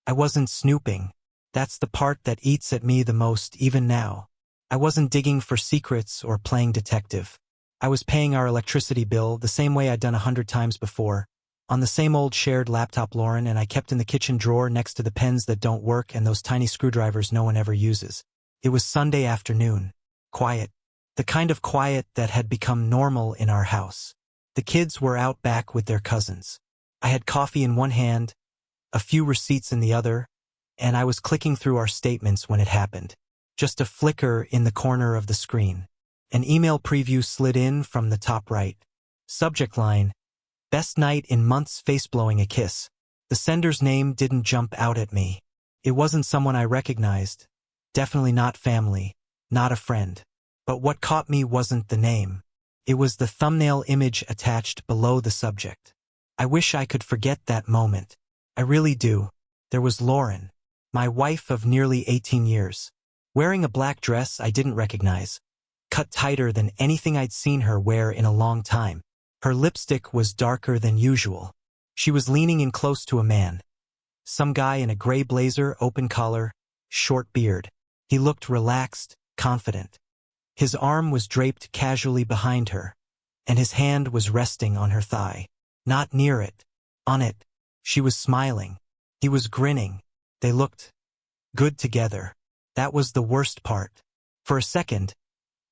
I wasn't snooping. That's the part that eats at me the most even now. I wasn't digging for secrets or playing detective. I was paying our electricity bill the same way I'd done 100 times before, on the same old shared laptop Lauren and I kept in the kitchen drawer next to the pens that don't work and those tiny screwdrivers no one ever uses. It was Sunday afternoon. Quiet. The kind of quiet that had become normal in our house. The kids were out back with their cousins. I had coffee in one hand, a few receipts in the other, and I was clicking through our statements when it happened. Just a flicker in the corner of the screen. An email preview slid in from the top right. Subject line, best night in months, face blowing a kiss. The sender's name didn't jump out at me. It wasn't someone I recognized. Definitely not family, not a friend. But what caught me wasn't the name. It was the thumbnail image attached below the subject. I wish I could forget that moment. I really do. There was Lauren, my wife of nearly 18 years, wearing a black dress I didn't recognize, cut tighter than anything I'd seen her wear in a long time. Her lipstick was darker than usual. She was leaning in close to a man. Some guy in a gray blazer, open collar, short beard. He looked relaxed, confident. His arm was draped casually behind her, and his hand was resting on her thigh. Not near it. On it. She was smiling. He was grinning. They looked good together. That was the worst part. For a second,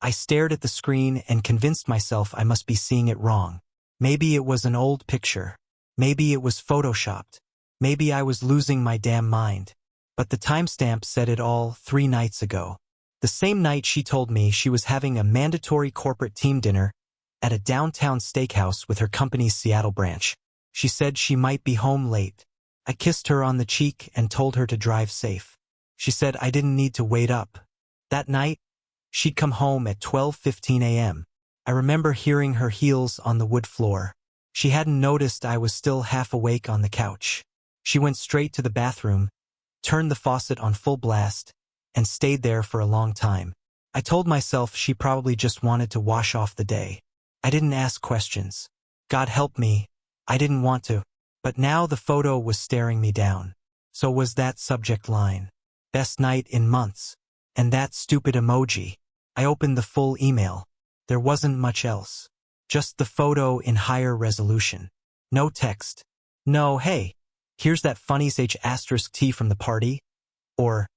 I stared at the screen and convinced myself I must be seeing it wrong. Maybe it was an old picture. Maybe it was photoshopped. Maybe I was losing my damn mind. But the timestamp said it all 3 nights ago. The same night she told me she was having a mandatory corporate team dinner at a downtown steakhouse with her company's Seattle branch. She said she might be home late. I kissed her on the cheek and told her to drive safe. She said I didn't need to wait up. That night, she'd come home at 12:15 a.m. I remember hearing her heels on the wood floor. She hadn't noticed I was still half awake on the couch. She went straight to the bathroom, turned the faucet on full blast, and stayed there for a long time. I told myself she probably just wanted to wash off the day. I didn't ask questions. God help me, I didn't want to. But now the photo was staring me down. So was that subject line. Best night in months. And that stupid emoji. I opened the full email. There wasn't much else. Just the photo in higher resolution. No text. No, hey, here's that funny *T from the party. Or,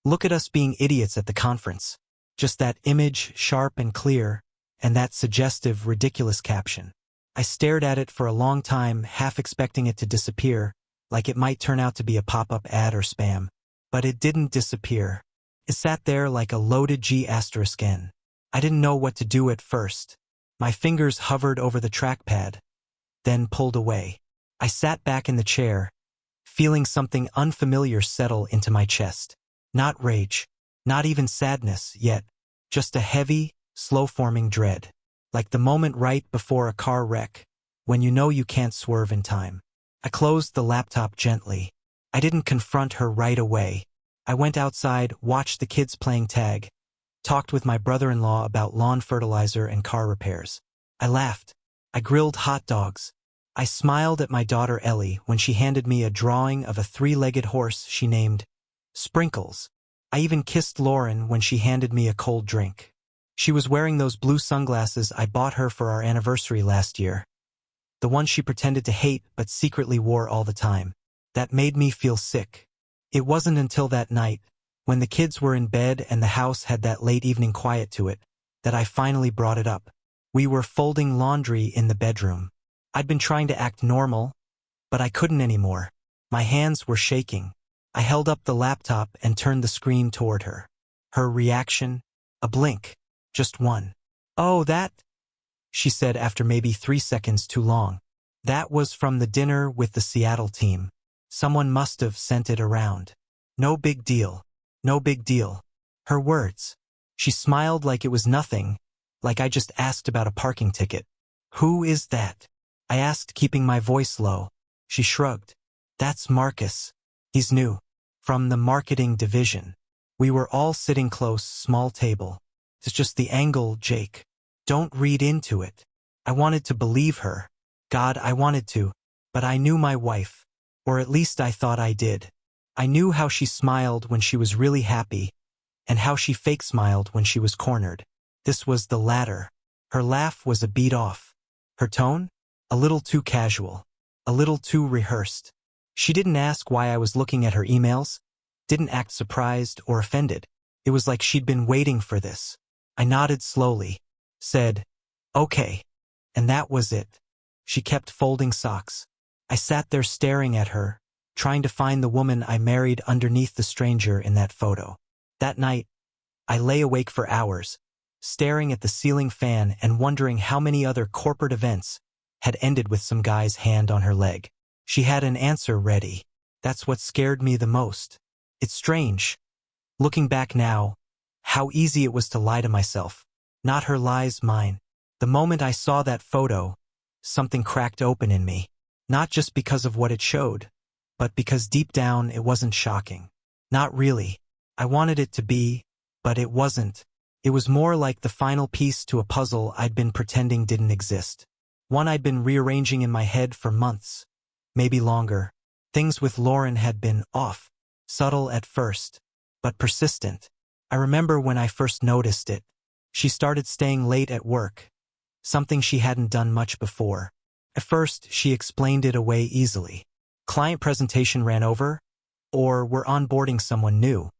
look at us being idiots at the conference. Just that image, sharp and clear, and that suggestive, ridiculous caption. I stared at it for a long time, half expecting it to disappear, like it might turn out to be a pop-up ad or spam. But it didn't disappear. It sat there like a loaded G*N. I didn't know what to do at first. My fingers hovered over the trackpad, then pulled away. I sat back in the chair, feeling something unfamiliar settle into my chest. Not rage, not even sadness yet, just a heavy, slow-forming dread. Like the moment right before a car wreck, when you know you can't swerve in time. I closed the laptop gently. I didn't confront her right away. I went outside, watched the kids playing tag, talked with my brother-in-law about lawn fertilizer and car repairs. I laughed. I grilled hot dogs. I smiled at my daughter Ellie when she handed me a drawing of a 3-legged horse she named Sprinkles. I even kissed Lauren when she handed me a cold drink. She was wearing those blue sunglasses I bought her for our anniversary last year. The ones she pretended to hate but secretly wore all the time. That made me feel sick. It wasn't until that night, when the kids were in bed and the house had that late evening quiet to it, that I finally brought it up. We were folding laundry in the bedroom. I'd been trying to act normal, but I couldn't anymore. My hands were shaking. I held up the laptop and turned the screen toward her. Her reaction? A blink. Just one. Oh, that? She said after maybe 3 seconds too long. That was from the dinner with the Seattle team. Someone must have sent it around. No big deal. No big deal. Her words. She smiled like it was nothing, like I just asked about a parking ticket. Who is that? I asked, keeping my voice low. She shrugged. That's Marcus. He's new. From the marketing division. We were all sitting close, small table. It's just the angle, Jake. Don't read into it. I wanted to believe her. God, I wanted to. But I knew my wife. Or at least I thought I did. I knew how she smiled when she was really happy, and how she fake smiled when she was cornered. This was the latter. Her laugh was a beat off. Her tone? A little too casual. A little too rehearsed. She didn't ask why I was looking at her emails, didn't act surprised or offended. It was like she'd been waiting for this. I nodded slowly, said, "Okay," and that was it. She kept folding socks. I sat there staring at her, trying to find the woman I married underneath the stranger in that photo. That night, I lay awake for hours, staring at the ceiling fan and wondering how many other corporate events had ended with some guy's hand on her leg. She had an answer ready. That's what scared me the most. It's strange, looking back now, how easy it was to lie to myself. Not her lies, mine. The moment I saw that photo, something cracked open in me. Not just because of what it showed, but because deep down it wasn't shocking. Not really. I wanted it to be, but it wasn't. It was more like the final piece to a puzzle I'd been pretending didn't exist. One I'd been rearranging in my head for months, maybe longer. Things with Lauren had been off, subtle at first, but persistent. I remember when I first noticed it. She started staying late at work, something she hadn't done much before. At first, she explained it away easily. Client presentation ran over, or we're onboarding someone new,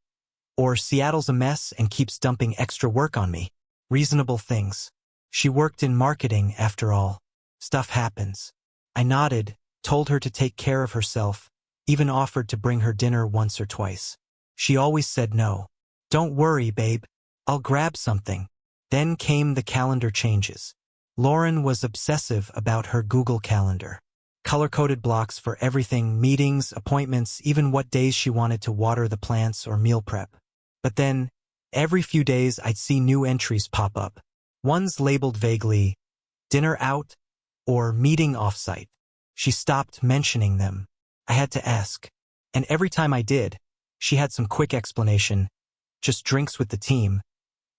or Seattle's a mess and keeps dumping extra work on me. Reasonable things. She worked in marketing, after all. Stuff happens. I nodded, told her to take care of herself, even offered to bring her dinner once or twice. She always said no. "Don't worry, babe. I'll grab something." Then came the calendar changes. Lauren was obsessive about her Google Calendar. Color-coded blocks for everything, meetings, appointments, even what days she wanted to water the plants or meal prep. But then, every few days I'd see new entries pop up. Ones labeled vaguely, dinner out, or meeting offsite. She stopped mentioning them. I had to ask. And every time I did, she had some quick explanation. Just drinks with the team.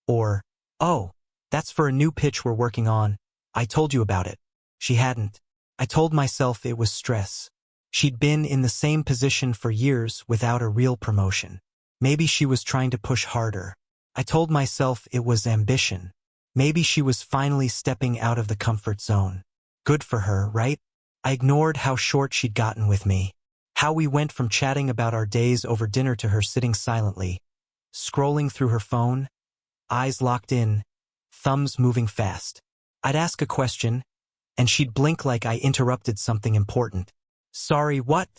Or, "Oh, that's for a new pitch we're working on. I told you about it." She hadn't. I told myself it was stress. She'd been in the same position for years without a real promotion. Maybe she was trying to push harder. I told myself it was ambition. Maybe she was finally stepping out of the comfort zone. Good for her, right? I ignored how short she'd gotten with me. How we went from chatting about our days over dinner to her sitting silently, scrolling through her phone, eyes locked in, thumbs moving fast. I'd ask a question, and she'd blink like I interrupted something important. "Sorry, what?"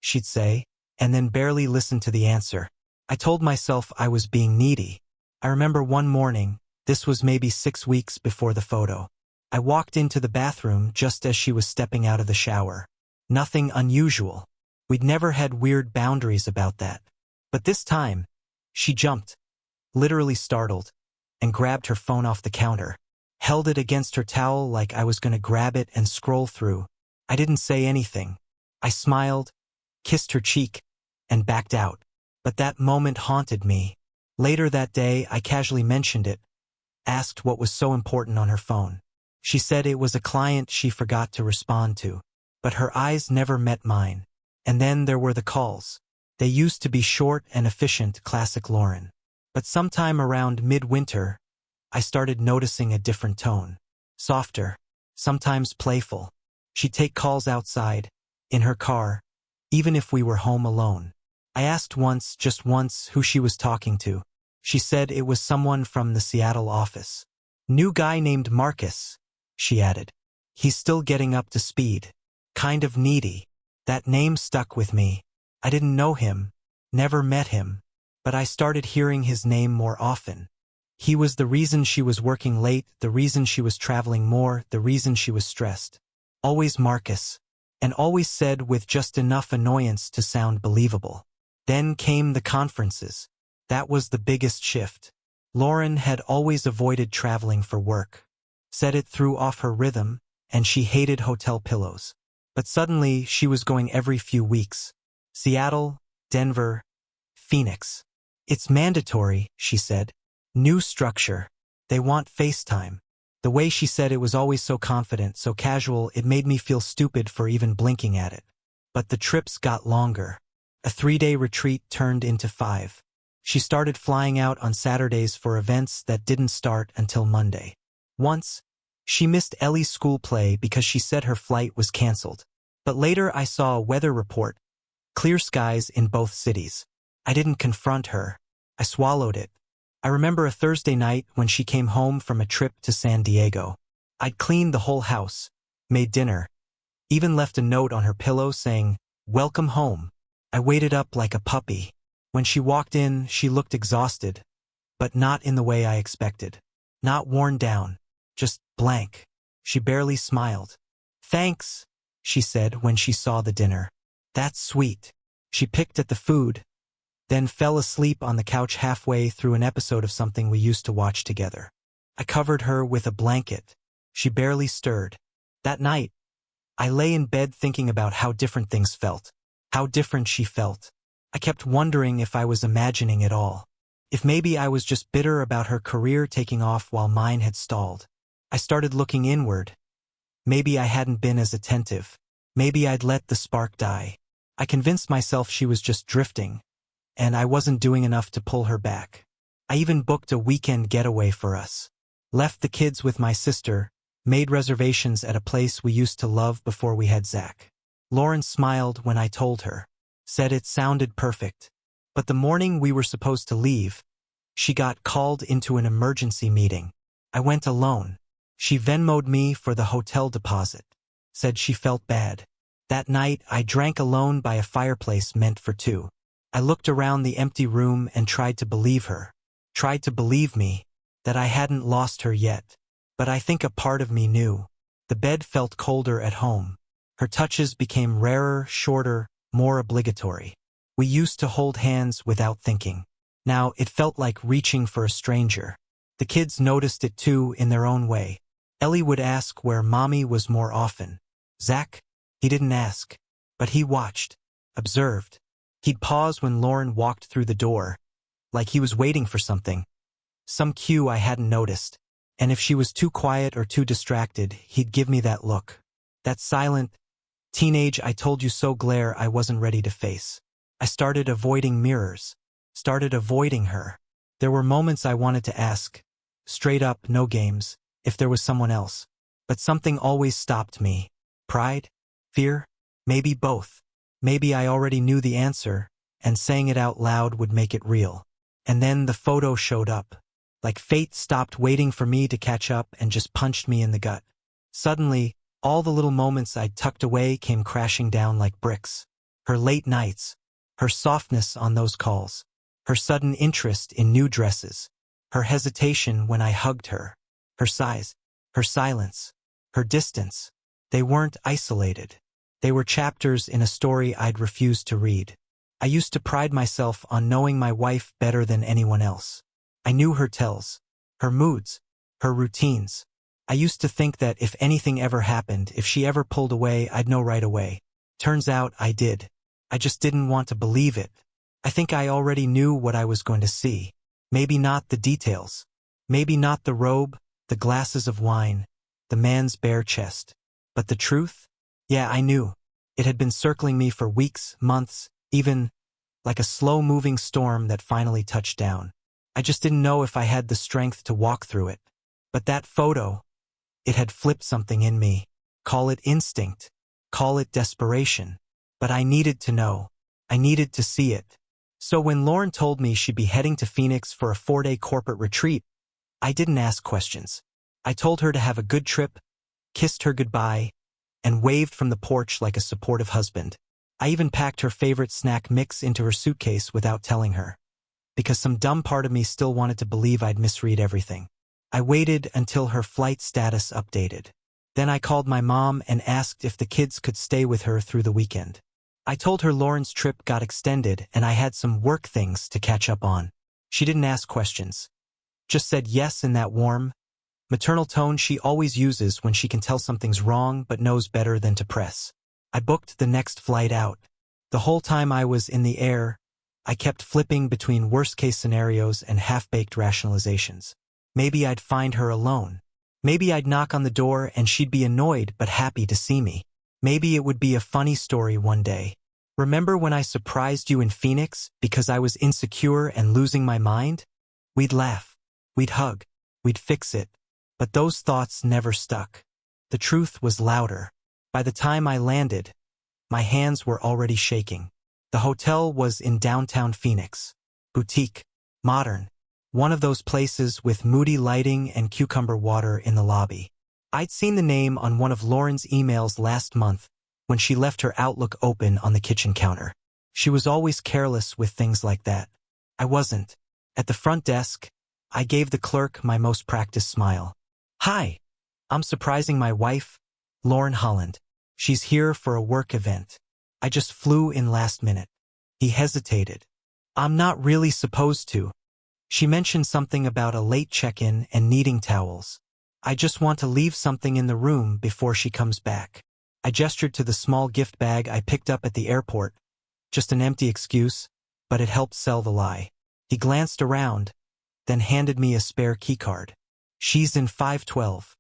she'd say, and then barely listen to the answer. I told myself I was being needy. I remember one morning, this was maybe 6 weeks before the photo. I walked into the bathroom just as she was stepping out of the shower. Nothing unusual. We'd never had weird boundaries about that. But this time, she jumped, literally startled, and grabbed her phone off the counter. Held it against her towel like I was going to grab it and scroll through. I didn't say anything. I smiled, kissed her cheek, and backed out. But that moment haunted me. Later that day, I casually mentioned it, asked what was so important on her phone. She said it was a client she forgot to respond to. But her eyes never met mine. And then there were the calls. They used to be short and efficient, classic Lauren. But sometime around midwinter, I started noticing a different tone. Softer, sometimes playful. She'd take calls outside, in her car, even if we were home alone. I asked once, just once, who she was talking to. She said it was someone from the Seattle office. "New guy named Marcus," she added. "He's still getting up to speed. Kind of needy." That name stuck with me. I didn't know him, never met him, but I started hearing his name more often. He was the reason she was working late, the reason she was traveling more, the reason she was stressed. Always Marcus, and always said with just enough annoyance to sound believable. Then came the conferences. That was the biggest shift. Lauren had always avoided traveling for work. Said it threw off her rhythm, and she hated hotel pillows. But suddenly, she was going every few weeks. Seattle, Denver, Phoenix. "It's mandatory," she said. "New structure. They want FaceTime." The way she said it was always so confident, so casual, it made me feel stupid for even blinking at it. But the trips got longer. A 3-day retreat turned into 5. She started flying out on Saturdays for events that didn't start until Monday. Once, she missed Ellie's school play because she said her flight was canceled. But later I saw a weather report, clear skies in both cities. I didn't confront her. I swallowed it. I remember a Thursday night when she came home from a trip to San Diego. I'd cleaned the whole house, made dinner, even left a note on her pillow saying, "Welcome home." I waited up like a puppy. When she walked in, she looked exhausted, but not in the way I expected. Not worn down, just blank. She barely smiled. "Thanks," she said when she saw the dinner. "That's sweet." She picked at the food, then fell asleep on the couch halfway through an episode of something we used to watch together. I covered her with a blanket. She barely stirred. That night, I lay in bed thinking about how different things felt, how different she felt. I kept wondering if I was imagining it all. If maybe I was just bitter about her career taking off while mine had stalled. I started looking inward. Maybe I hadn't been as attentive. Maybe I'd let the spark die. I convinced myself she was just drifting, and I wasn't doing enough to pull her back. I even booked a weekend getaway for us. Left the kids with my sister, made reservations at a place we used to love before we had Zach. Lauren smiled when I told her, said it sounded perfect. But the morning we were supposed to leave, she got called into an emergency meeting. I went alone. She Venmo'd me for the hotel deposit, said she felt bad. That night, I drank alone by a fireplace meant for 2. I looked around the empty room and tried to believe her, tried to believe me, that I hadn't lost her yet. But I think a part of me knew. The bed felt colder at home. Her touches became rarer, shorter, more obligatory. We used to hold hands without thinking. Now it felt like reaching for a stranger. The kids noticed it too in their own way. Ellie would ask where Mommy was more often. Zach? He didn't ask. But he watched, observed. He'd pause when Lauren walked through the door, like he was waiting for something. Some cue I hadn't noticed. And if she was too quiet or too distracted, he'd give me that look. That silent, teenage I told you so glare I wasn't ready to face. I started avoiding mirrors. Started avoiding her. There were moments I wanted to ask, straight up, no games, if there was someone else. But something always stopped me. Pride? Fear? Maybe both. Maybe I already knew the answer, and saying it out loud would make it real. And then the photo showed up. Like fate stopped waiting for me to catch up and just punched me in the gut. Suddenly, all the little moments I'd tucked away came crashing down like bricks. Her late nights, her softness on those calls, her sudden interest in new dresses, her hesitation when I hugged her, her sighs, her silence, her distance. They weren't isolated. They were chapters in a story I'd refused to read. I used to pride myself on knowing my wife better than anyone else. I knew her tells, her moods, her routines. I used to think that if anything ever happened, if she ever pulled away, I'd know right away. Turns out I did. I just didn't want to believe it. I think I already knew what I was going to see. Maybe not the details. Maybe not the robe, the glasses of wine, the man's bare chest. But the truth? Yeah, I knew. It had been circling me for weeks, months, even like a slow-moving storm that finally touched down. I just didn't know if I had the strength to walk through it. But that photo, it had flipped something in me. Call it instinct. Call it desperation. But I needed to know. I needed to see it. So when Lauren told me she'd be heading to Phoenix for a 4-day corporate retreat, I didn't ask questions. I told her to have a good trip, kissed her goodbye, and waved from the porch like a supportive husband. I even packed her favorite snack mix into her suitcase without telling her, because some dumb part of me still wanted to believe I'd misread everything. I waited until her flight status updated. Then I called my mom and asked if the kids could stay with her through the weekend. I told her Lauren's trip got extended and I had some work things to catch up on. She didn't ask questions. Just said yes in that warm, maternal tone she always uses when she can tell something's wrong but knows better than to press. I booked the next flight out. The whole time I was in the air, I kept flipping between worst-case scenarios and half-baked rationalizations. Maybe I'd find her alone. Maybe I'd knock on the door and she'd be annoyed but happy to see me. Maybe it would be a funny story one day. Remember when I surprised you in Phoenix because I was insecure and losing my mind? We'd laugh. We'd hug. We'd fix it. But those thoughts never stuck. The truth was louder. By the time I landed, my hands were already shaking. The hotel was in downtown Phoenix. Boutique. Modern. One of those places with moody lighting and cucumber water in the lobby. I'd seen the name on one of Lauren's emails last month when she left her Outlook open on the kitchen counter. She was always careless with things like that. I wasn't. At the front desk, I gave the clerk my most practiced smile. Hi. I'm surprising my wife, Lauren Holland. She's here for a work event. I just flew in last minute. He hesitated. I'm not really supposed to. She mentioned something about a late check-in and needing towels. I just want to leave something in the room before she comes back. I gestured to the small gift bag I picked up at the airport. Just an empty excuse, but it helped sell the lie. He glanced around, then handed me a spare keycard. She's in 512.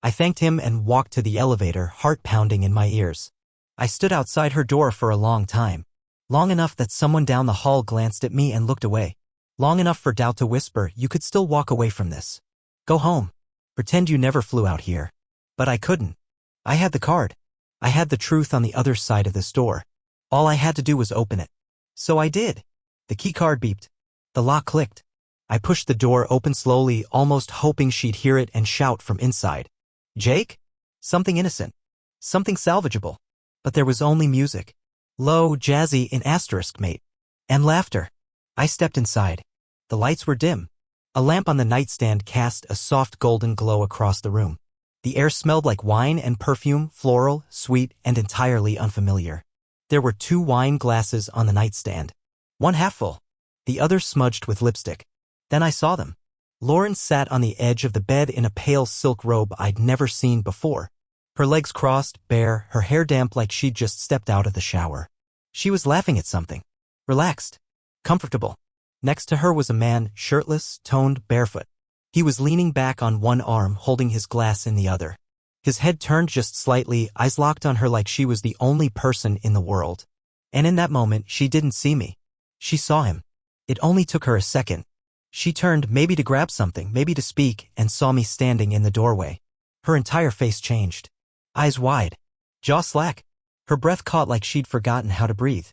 I thanked him and walked to the elevator, heart pounding in my ears. I stood outside her door for a long time. Long enough that someone down the hall glanced at me and looked away. Long enough for doubt to whisper, you could still walk away from this. Go home. Pretend you never flew out here. But I couldn't. I had the card. I had the truth on the other side of this door. All I had to do was open it. So I did. The keycard beeped. The lock clicked. I pushed the door open slowly, almost hoping she'd hear it and shout from inside. Jake? Something innocent. Something salvageable. But there was only music. Low, jazzy in asterisk, mate. And laughter. I stepped inside. The lights were dim. A lamp on the nightstand cast a soft golden glow across the room. The air smelled like wine and perfume, floral, sweet, and entirely unfamiliar. There were 2 wine glasses on the nightstand. One half full. The other smudged with lipstick. Then I saw them. Lauren sat on the edge of the bed in a pale silk robe I'd never seen before. Her legs crossed, bare, her hair damp like she'd just stepped out of the shower. She was laughing at something. Relaxed. Comfortable. Next to her was a man, shirtless, toned, barefoot. He was leaning back on one arm, holding his glass in the other. His head turned just slightly, eyes locked on her like she was the only person in the world. And in that moment, she didn't see me. She saw him. It only took her a second. She turned, maybe to grab something, maybe to speak, and saw me standing in the doorway. Her entire face changed. Eyes wide. Jaw slack. Her breath caught like she'd forgotten how to breathe.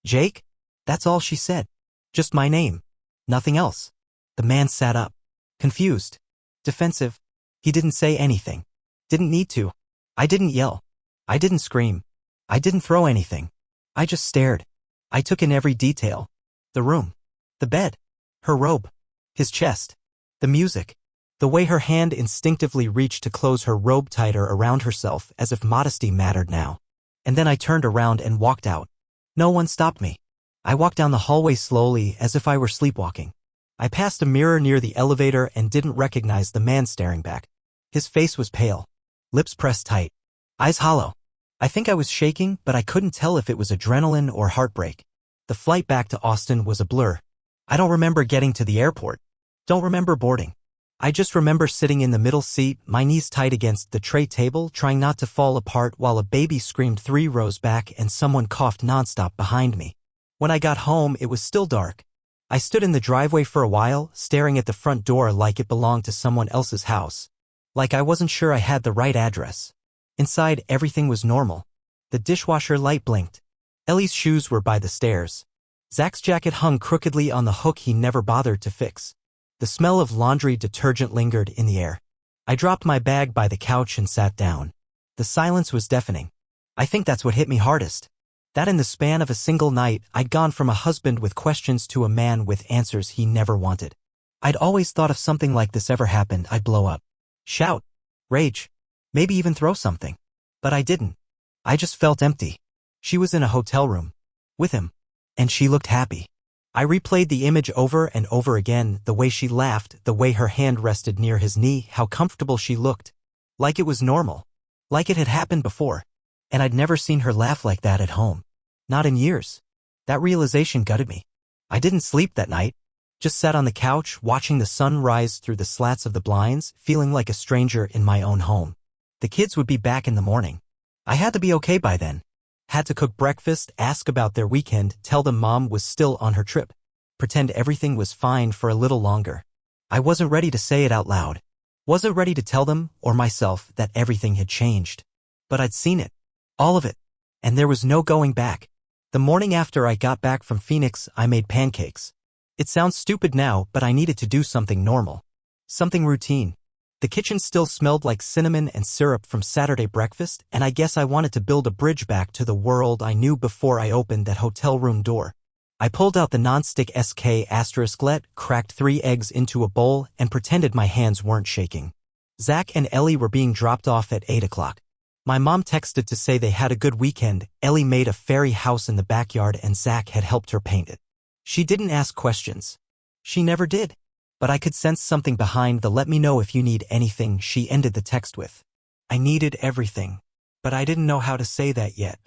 Jake? That's all she said. Just my name. Nothing else. The man sat up. Confused. Defensive. He didn't say anything. Didn't need to. I didn't yell. I didn't scream. I didn't throw anything. I just stared. I took in every detail. The room. The bed. Her robe. His chest. The music. The way her hand instinctively reached to close her robe tighter around herself as if modesty mattered now. And then I turned around and walked out. No one stopped me. I walked down the hallway slowly as if I were sleepwalking. I passed a mirror near the elevator and didn't recognize the man staring back. His face was pale. Lips pressed tight. Eyes hollow. I think I was shaking, but I couldn't tell if it was adrenaline or heartbreak. The flight back to Austin was a blur. I don't remember getting to the airport. Don't remember boarding. I just remember sitting in the middle seat, my knees tight against the tray table, trying not to fall apart while a baby screamed 3 rows back and someone coughed nonstop behind me. When I got home, it was still dark. I stood in the driveway for a while, staring at the front door like it belonged to someone else's house. Like I wasn't sure I had the right address. Inside, everything was normal. The dishwasher light blinked. Ellie's shoes were by the stairs. Zach's jacket hung crookedly on the hook he never bothered to fix. The smell of laundry detergent lingered in the air. I dropped my bag by the couch and sat down. The silence was deafening. I think that's what hit me hardest. That in the span of a single night, I'd gone from a husband with questions to a man with answers he never wanted. I'd always thought if something like this ever happened, I'd blow up. Shout. Rage. Maybe even throw something. But I didn't. I just felt empty. She was in a hotel room. With him. And she looked happy. I replayed the image over and over again, the way she laughed, the way her hand rested near his knee, how comfortable she looked. Like it was normal. Like it had happened before. And I'd never seen her laugh like that at home. Not in years. That realization gutted me. I didn't sleep that night. Just sat on the couch, watching the sun rise through the slats of the blinds, feeling like a stranger in my own home. The kids would be back in the morning. I had to be okay by then. Had to cook breakfast, ask about their weekend, tell them mom was still on her trip, pretend everything was fine for a little longer. I wasn't ready to say it out loud. Wasn't ready to tell them or myself that everything had changed. But I'd seen it. All of it. And there was no going back. The morning after I got back from Phoenix, I made pancakes. It sounds stupid now, but I needed to do something normal. Something routine. The kitchen still smelled like cinnamon and syrup from Saturday breakfast, and I guess I wanted to build a bridge back to the world I knew before I opened that hotel room door. I pulled out the nonstick SK*let, cracked 3 eggs into a bowl, and pretended my hands weren't shaking. Zach and Ellie were being dropped off at 8 o'clock. My mom texted to say they had a good weekend. Ellie made a fairy house in the backyard and Zach had helped her paint it. She didn't ask questions. She never did. But I could sense something behind the "let me know if you need anything" she ended the text with. I needed everything. But I didn't know how to say that yet.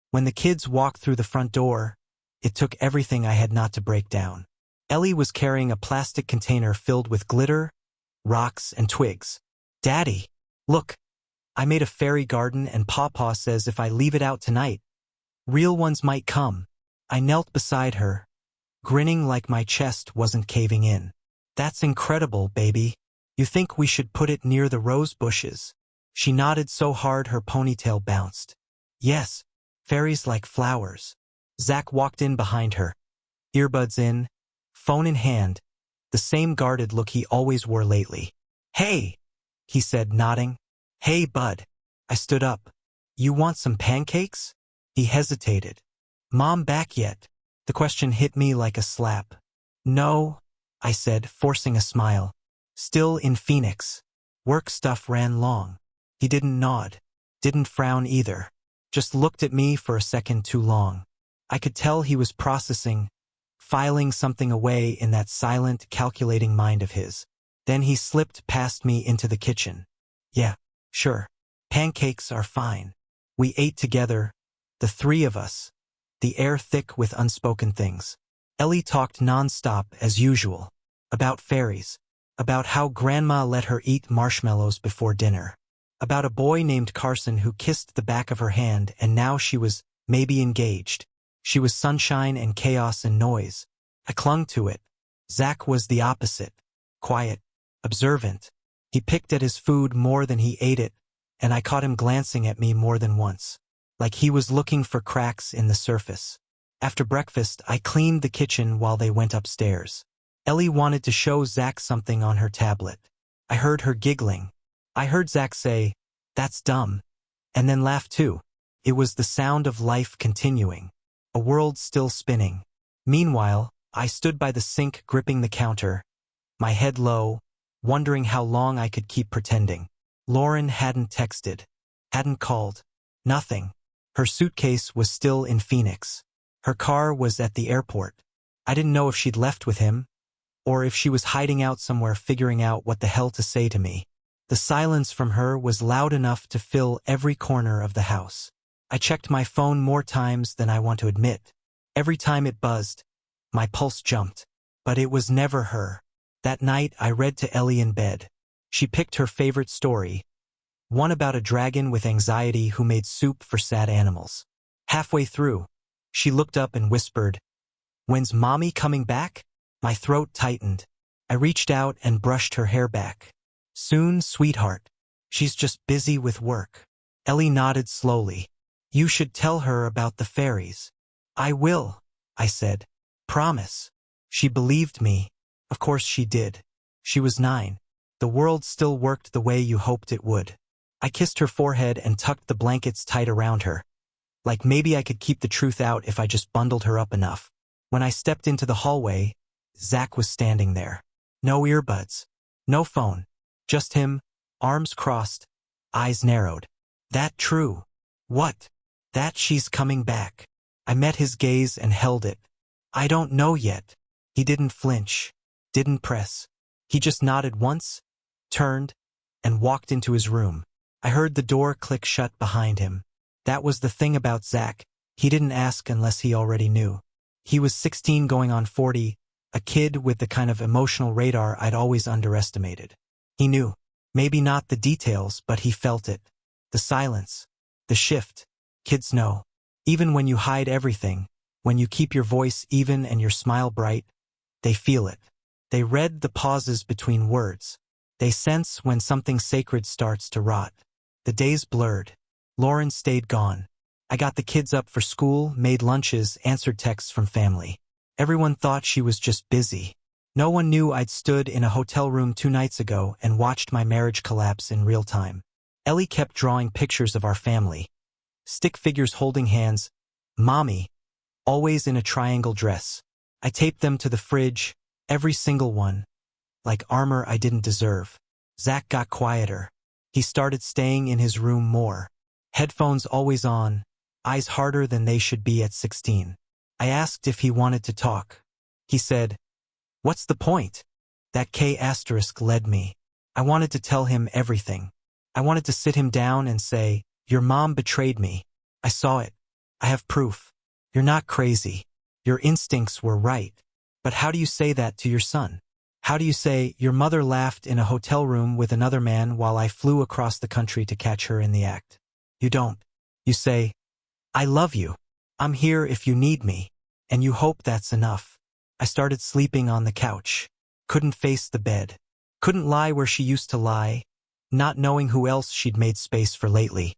When the kids walked through the front door, it took everything I had not to break down. Ellie was carrying a plastic container filled with glitter, rocks, and twigs. "Daddy, look. I made a fairy garden and Pawpaw says if I leave it out tonight, real ones might come." I knelt beside her, grinning like my chest wasn't caving in. "That's incredible, baby. You think we should put it near the rose bushes?" She nodded so hard her ponytail bounced. "Yes, fairies like flowers." Zach walked in behind her, earbuds in, phone in hand, the same guarded look he always wore lately. "Hey," he said, nodding. "Hey, bud." I stood up. "You want some pancakes?" He hesitated. "Mom back yet?" The question hit me like a slap. "No," I said, forcing a smile. "Still in Phoenix. Work stuff ran long." He didn't nod, didn't frown either, just looked at me for a second too long. I could tell he was processing, filing something away in that silent, calculating mind of his. Then he slipped past me into the kitchen. "Yeah, sure. Pancakes are fine." We ate together, the 3 of us, the air thick with unspoken things. Ellie talked nonstop as usual, about fairies, about how Grandma let her eat marshmallows before dinner, about a boy named Carson who kissed the back of her hand and now she was maybe engaged. She was sunshine and chaos and noise. I clung to it. Zach was the opposite. Quiet, observant. He picked at his food more than he ate it, and I caught him glancing at me more than once, like he was looking for cracks in the surface. After breakfast, I cleaned the kitchen while they went upstairs. Ellie wanted to show Zach something on her tablet. I heard her giggling. I heard Zach say, "That's dumb," and then laugh too. It was the sound of life continuing. A world still spinning. Meanwhile, I stood by the sink gripping the counter, my head low, wondering how long I could keep pretending. Lauren hadn't texted, hadn't called, nothing. Her suitcase was still in Phoenix. Her car was at the airport. I didn't know if she'd left with him, or if she was hiding out somewhere figuring out what the hell to say to me. The silence from her was loud enough to fill every corner of the house. I checked my phone more times than I want to admit. Every time it buzzed, my pulse jumped. But it was never her. That night I read to Ellie in bed. She picked her favorite story, one about a dragon with anxiety who made soup for sad animals. Halfway through, she looked up and whispered, "When's Mommy coming back?" My throat tightened. I reached out and brushed her hair back. "Soon, sweetheart. She's just busy with work." Ellie nodded slowly. "You should tell her about the fairies." "I will," I said. "Promise." She believed me. Of course she did. She was 9. The world still worked the way you hoped it would. I kissed her forehead and tucked the blankets tight around her. Like maybe I could keep the truth out if I just bundled her up enough. When I stepped into the hallway, Zach was standing there. No earbuds. No phone. Just him, arms crossed, eyes narrowed. "That true?" "What?" "That she's coming back." I met his gaze and held it. "I don't know yet." He didn't flinch, didn't press. He just nodded once, turned, and walked into his room. I heard the door click shut behind him. That was the thing about Zach. He didn't ask unless he already knew. He was 16 going on 40, a kid with the kind of emotional radar I'd always underestimated. He knew. Maybe not the details, but he felt it. The silence. The shift. Kids know. Even when you hide everything, when you keep your voice even and your smile bright, they feel it. They read the pauses between words. They sense when something sacred starts to rot. The days blurred. Lauren stayed gone. I got the kids up for school, made lunches, answered texts from family. Everyone thought she was just busy. No one knew I'd stood in a hotel room 2 nights ago and watched my marriage collapse in real time. Ellie kept drawing pictures of our family. Stick figures holding hands. Mommy, always in a triangle dress. I taped them to the fridge, every single one, like armor I didn't deserve. Zach got quieter. He started staying in his room more. Headphones always on, eyes harder than they should be at 16. I asked if he wanted to talk. He said, "What's the point?" That K asterisk led me. I wanted to tell him everything. I wanted to sit him down and say, "Your mom betrayed me. I saw it. I have proof. You're not crazy. Your instincts were right." But how do you say that to your son? How do you say, "Your mother laughed in a hotel room with another man while I flew across the country to catch her in the act"? You don't. You say, "I love you. I'm here if you need me." And you hope that's enough. I started sleeping on the couch. Couldn't face the bed. Couldn't lie where she used to lie, not knowing who else she'd made space for lately.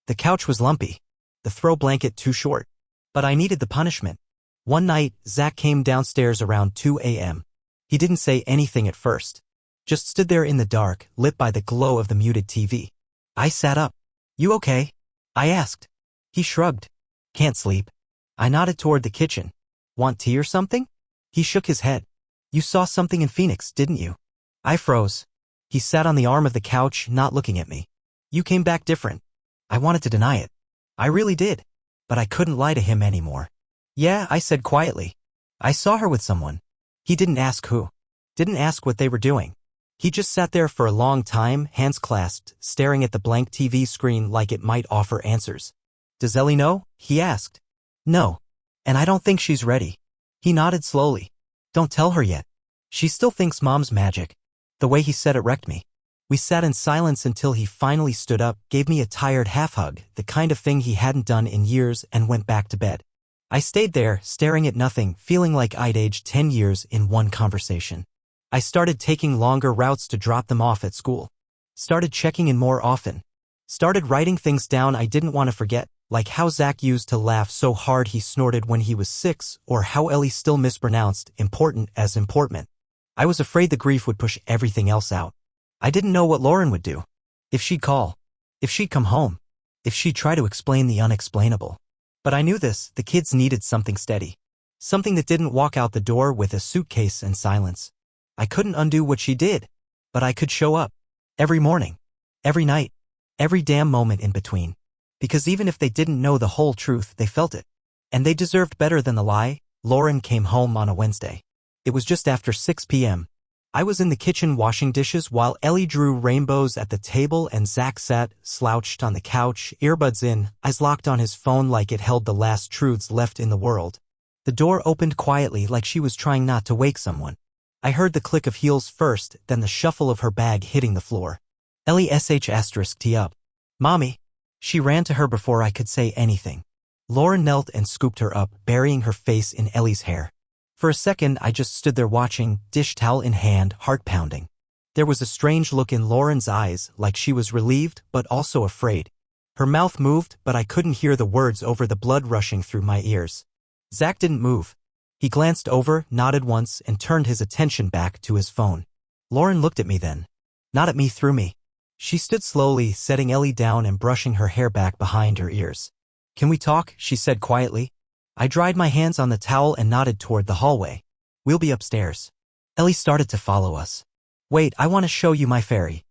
The couch was lumpy. The throw blanket too short. But I needed the punishment. One night, Zach came downstairs around 2 a.m. He didn't say anything at first. Just stood there in the dark, lit by the glow of the muted TV. I sat up. "You okay?" I asked. He shrugged. "Can't sleep." I nodded toward the kitchen. "Want tea or something?" He shook his head. "You saw something in Phoenix, didn't you?" I froze. He sat on the arm of the couch, not looking at me. "You came back different." I wanted to deny it. I really did. But I couldn't lie to him anymore. "Yeah," I said quietly. "I saw her with someone." He didn't ask who. Didn't ask what they were doing. He just sat there for a long time, hands clasped, staring at the blank TV screen like it might offer answers. "Does Ellie know?" he asked. "No. And I don't think she's ready." He nodded slowly. "Don't tell her yet. She still thinks mom's magic." The way he said it wrecked me. We sat in silence until he finally stood up, gave me a tired half-hug, the kind of thing he hadn't done in years, and went back to bed. I stayed there, staring at nothing, feeling like I'd aged 10 years in one conversation. I started taking longer routes to drop them off at school. Started checking in more often. Started writing things down I didn't want to forget, like how Zach used to laugh so hard he snorted when he was 6, or how Ellie still mispronounced important as important. I was afraid the grief would push everything else out. I didn't know what Lauren would do. If she'd call. If she'd come home. If she'd try to explain the unexplainable. But I knew this, the kids needed something steady. Something that didn't walk out the door with a suitcase and silence. I couldn't undo what she did. But I could show up. Every morning. Every night. Every damn moment in between. Because even if they didn't know the whole truth, they felt it. And they deserved better than the lie. Lauren came home on a Wednesday. It was just after 6 p.m. I was in the kitchen washing dishes while Ellie drew rainbows at the table and Zach sat, slouched on the couch, earbuds in, eyes locked on his phone like it held the last truths left in the world. The door opened quietly like she was trying not to wake someone. I heard the click of heels first, then the shuffle of her bag hitting the floor. Ellie **T up. "Mommy." She ran to her before I could say anything. Lauren knelt and scooped her up, burying her face in Ellie's hair. For a second, I just stood there watching, dish towel in hand, heart pounding. There was a strange look in Lauren's eyes, like she was relieved, but also afraid. Her mouth moved, but I couldn't hear the words over the blood rushing through my ears. Zach didn't move. He glanced over, nodded once, and turned his attention back to his phone. Lauren looked at me then. Not at me, through me. She stood slowly, setting Ellie down and brushing her hair back behind her ears. "Can we talk?" she said quietly. I dried my hands on the towel and nodded toward the hallway. "We'll be upstairs." Ellie started to follow us. "Wait, I want to show you my fairy."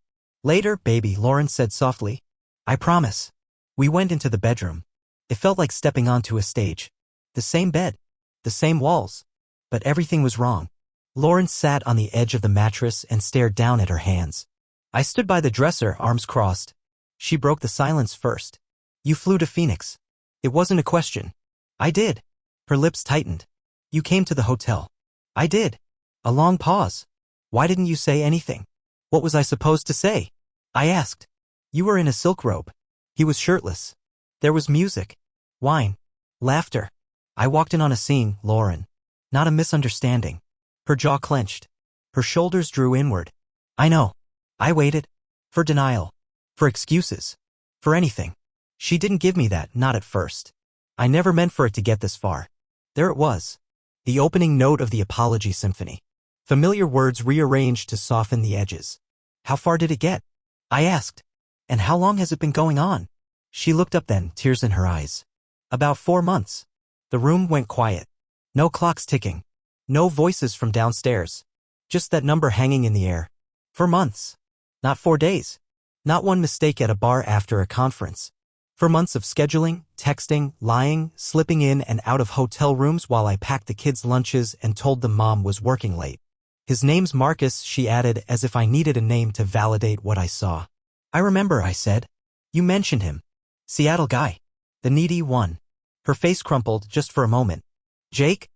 "Later, baby," Lauren said softly. "I promise." We went into the bedroom. It felt like stepping onto a stage. The same bed. The same walls. But everything was wrong. Lauren sat on the edge of the mattress and stared down at her hands. I stood by the dresser, arms crossed. She broke the silence first. "You flew to Phoenix." It wasn't a question. "I did." Her lips tightened. "You came to the hotel." "I did." A long pause. "Why didn't you say anything?" "What was I supposed to say?" I asked. "You were in a silk robe." He was shirtless. There was music. Wine. Laughter. I walked in on a scene, Lauren. Not a misunderstanding. Her jaw clenched. Her shoulders drew inward. I know. I waited. For denial. For excuses. For anything. She didn't give me that, not at first. I never meant for it to get this far. There it was. The opening note of the apology symphony. Familiar words rearranged to soften the edges. How far did it get? I asked. And how long has it been going on? She looked up then, tears in her eyes. About 4 months. The room went quiet. No clocks ticking. No voices from downstairs. Just that number hanging in the air. For months. Not 4 days. Not one mistake at a bar after a conference. For months of scheduling, texting, lying, slipping in and out of hotel rooms while I packed the kids' lunches and told them Mom was working late. His name's Marcus, she added, as if I needed a name to validate what I saw. I remember, I said. You mentioned him. Seattle guy. The needy one. Her face crumpled just for a moment. Jake?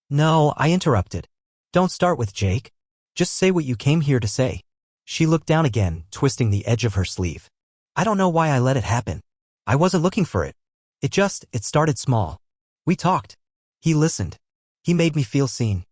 No, I interrupted. Don't start with Jake. Just say what you came here to say. She looked down again, twisting the edge of her sleeve. I don't know why I let it happen. I wasn't looking for it. It started small. We talked. He listened. He made me feel seen.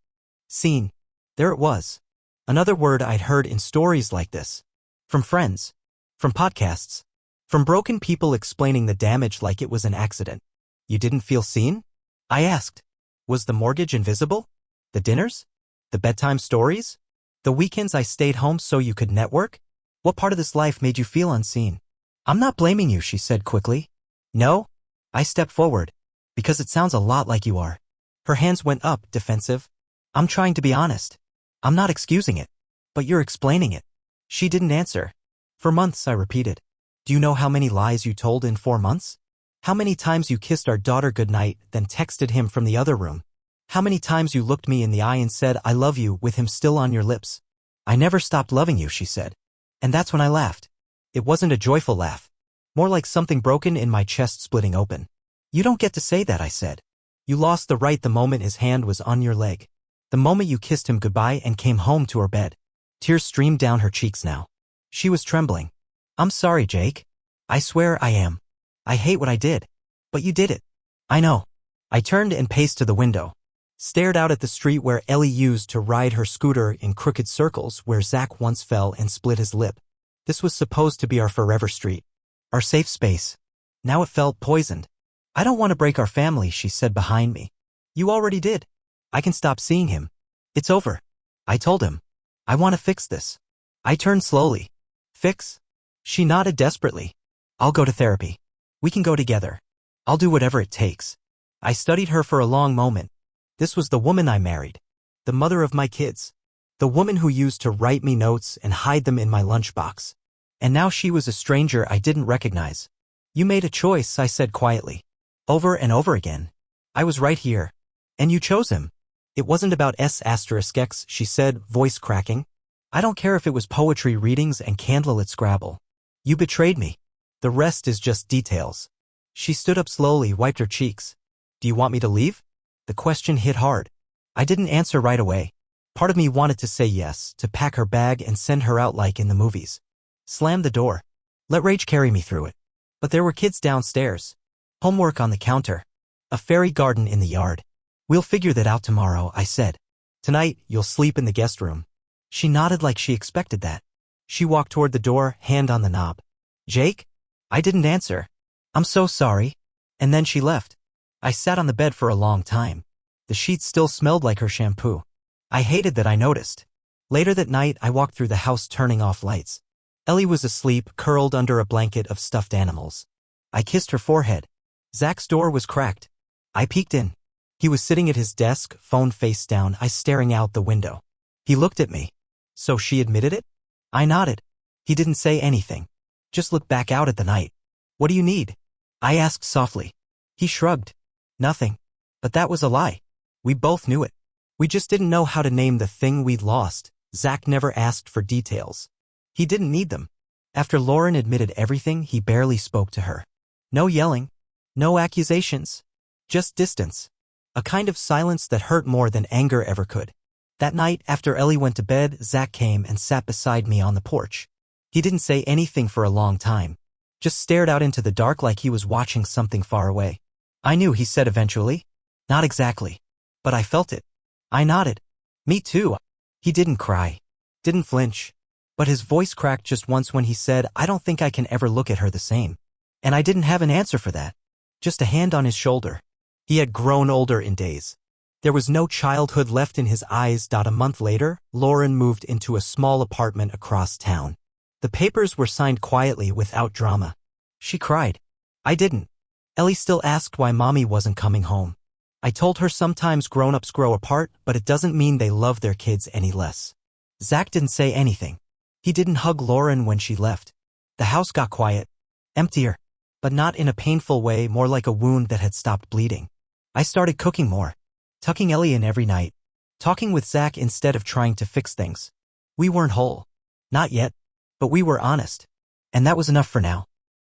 Seen. There it was. Another word I'd heard in stories like this. From friends. From podcasts. From broken people explaining the damage like it was an accident. You didn't feel seen? I asked. Was the mortgage invisible? The dinners? The bedtime stories? The weekends I stayed home so you could network? What part of this life made you feel unseen? I'm not blaming you, she said quickly. No? I stepped forward. Because it sounds a lot like you are. Her hands went up, defensive. I'm trying to be honest. I'm not excusing it. But you're explaining it. She didn't answer. For months, I repeated. Do you know how many lies you told in 4 months? How many times you kissed our daughter goodnight, then texted him from the other room? How many times you looked me in the eye and said, I love you, with him still on your lips? I never stopped loving you, she said. And that's when I laughed. It wasn't a joyful laugh. More like something broken in my chest splitting open. You don't get to say that, I said. You lost the right the moment his hand was on your leg. The moment you kissed him goodbye and came home to her bed. Tears streamed down her cheeks now. She was trembling. I'm sorry, Jake. I swear I am. I hate what I did. But you did it. I know. I turned and paced to the window. Stared out at the street where Ellie used to ride her scooter in crooked circles where Zach once fell and split his lip. This was supposed to be our forever street. Our safe space. Now it felt poisoned. I don't want to break our family, she said behind me. You already did. I can stop seeing him. It's over. I told him. I want to fix this. I turned slowly. Fix? She nodded desperately. I'll go to therapy. We can go together. I'll do whatever it takes. I studied her for a long moment. This was the woman I married. The mother of my kids. The woman who used to write me notes and hide them in my lunchbox. And now she was a stranger I didn't recognize. You made a choice, I said quietly. Over and over again. I was right here. And you chose him. It wasn't about S**X, she said, voice cracking. I don't care if it was poetry readings and candlelit Scrabble. You betrayed me. The rest is just details. She stood up slowly, wiped her cheeks. Do you want me to leave? The question hit hard. I didn't answer right away. Part of me wanted to say yes, to pack her bag and send her out like in the movies. Slam the door. Let rage carry me through it. But there were kids downstairs. Homework on the counter. A fairy garden in the yard. We'll figure that out tomorrow, I said. Tonight, you'll sleep in the guest room. She nodded like she expected that. She walked toward the door, hand on the knob. Jake? I didn't answer. I'm so sorry. And then she left. I sat on the bed for a long time. The sheets still smelled like her shampoo. I hated that I noticed. Later that night, I walked through the house turning off lights. Ellie was asleep, curled under a blanket of stuffed animals. I kissed her forehead. Zach's door was cracked. I peeked in. He was sitting at his desk, phone face down, eyes staring out the window. He looked at me. So she admitted it? I nodded. He didn't say anything. Just looked back out at the night. What do you need? I asked softly. He shrugged. Nothing. But that was a lie. We both knew it. We just didn't know how to name the thing we'd lost. Zach never asked for details. He didn't need them. After Lauren admitted everything, he barely spoke to her. No yelling. No accusations. Just distance. A kind of silence that hurt more than anger ever could. That night, after Ellie went to bed, Zach came and sat beside me on the porch. He didn't say anything for a long time. Just stared out into the dark like he was watching something far away. I knew, he said eventually. Not exactly. But I felt it. I nodded. Me too. He didn't cry. Didn't flinch. But his voice cracked just once when he said, I don't think I can ever look at her the same. And I didn't have an answer for that. Just a hand on his shoulder. He had grown older in days. There was no childhood left in his eyes. A month later, Lauren moved into a small apartment across town. The papers were signed quietly without drama. She cried. I didn't. Ellie still asked why mommy wasn't coming home. I told her sometimes grown-ups grow apart, but it doesn't mean they love their kids any less. Zach didn't say anything. He didn't hug Lauren when she left. The house got quiet. Emptier. But not in a painful way, more like a wound that had stopped bleeding. I started cooking more. Tucking Ellie in every night. Talking with Zach instead of trying to fix things. We weren't whole. Not yet. But we were honest. And that was enough for now.